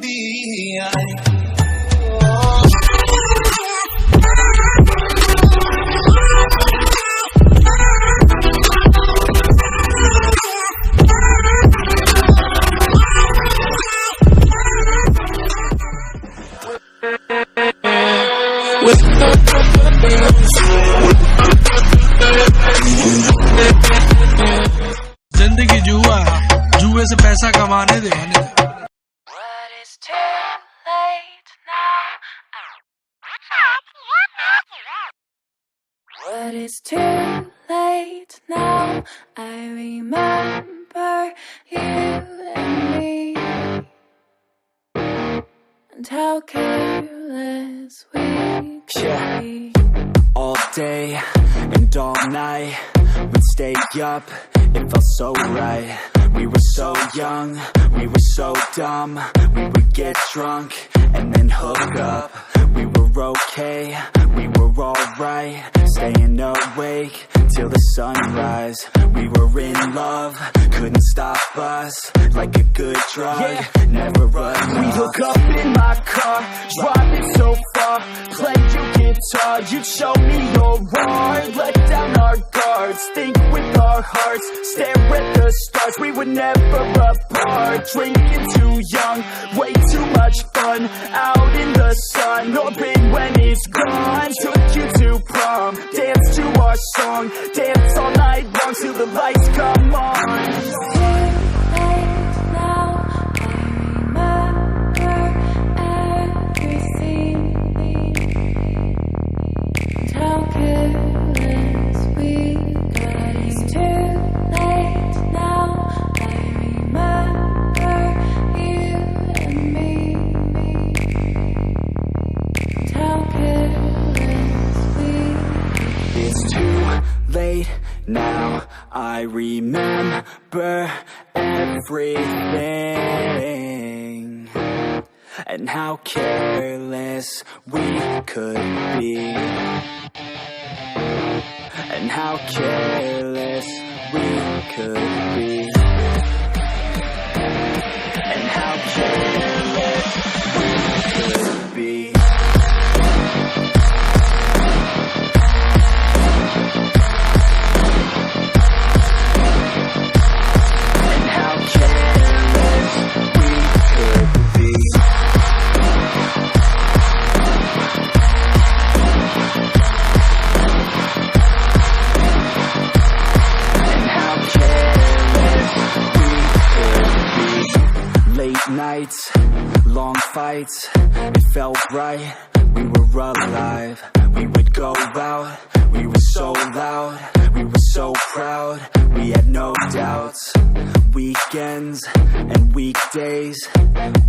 भी आई। जिंदगी जुआ है, जुए से पैसा कमाने दे। But it's too late now. I remember you and me, and how careless we could be. All day and all night, we'd stay up, it felt so right. We were so young, we were so dumb. We would get drunk and then hook up. We were okay, we were alright, staying awake till the sunrise. We were in love, couldn't stop us, like a good drug, never enough. We'd hook up in my car, driving so far, play your guitar, you'd show me your art, let down our guards, think with our hearts, stare at the stars. We were never apart, drinking too young, way too much fun, out in the sun, hoping when it's gone. Took you to prom, dance to our song, dance all night long till the lights come on. Now I remember everything, and how careless we could be, and how careless we could be, and how careless we could be. Nights, long fights, it felt right, we were alive. We would go out, we were so loud, we were so proud, we had no doubts. Weekends and weekdays,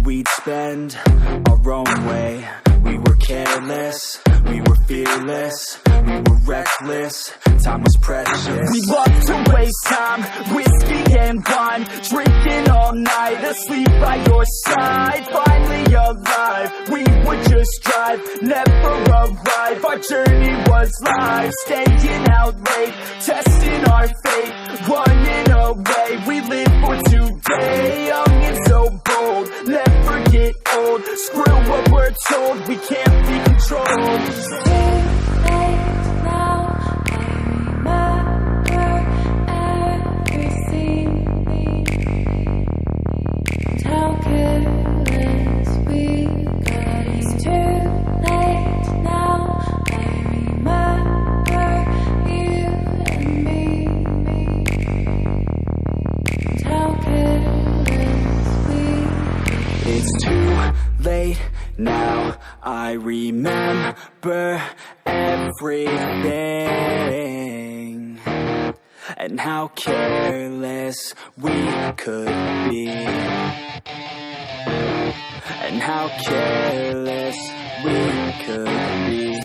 we'd spend our own way. We were careless, we were fearless, we were reckless, time was precious. We loved to waste time, whiskey and wine, drinking all night, asleep by your side. Finally alive, we would just drive, never arrive. Our journey was live, staying out late, testing our fate, running away. We live for today, young and so bold, never get old. Screw what we're told, we can't be controlled. Now I remember everything, and how careless we could be, and how careless we could be.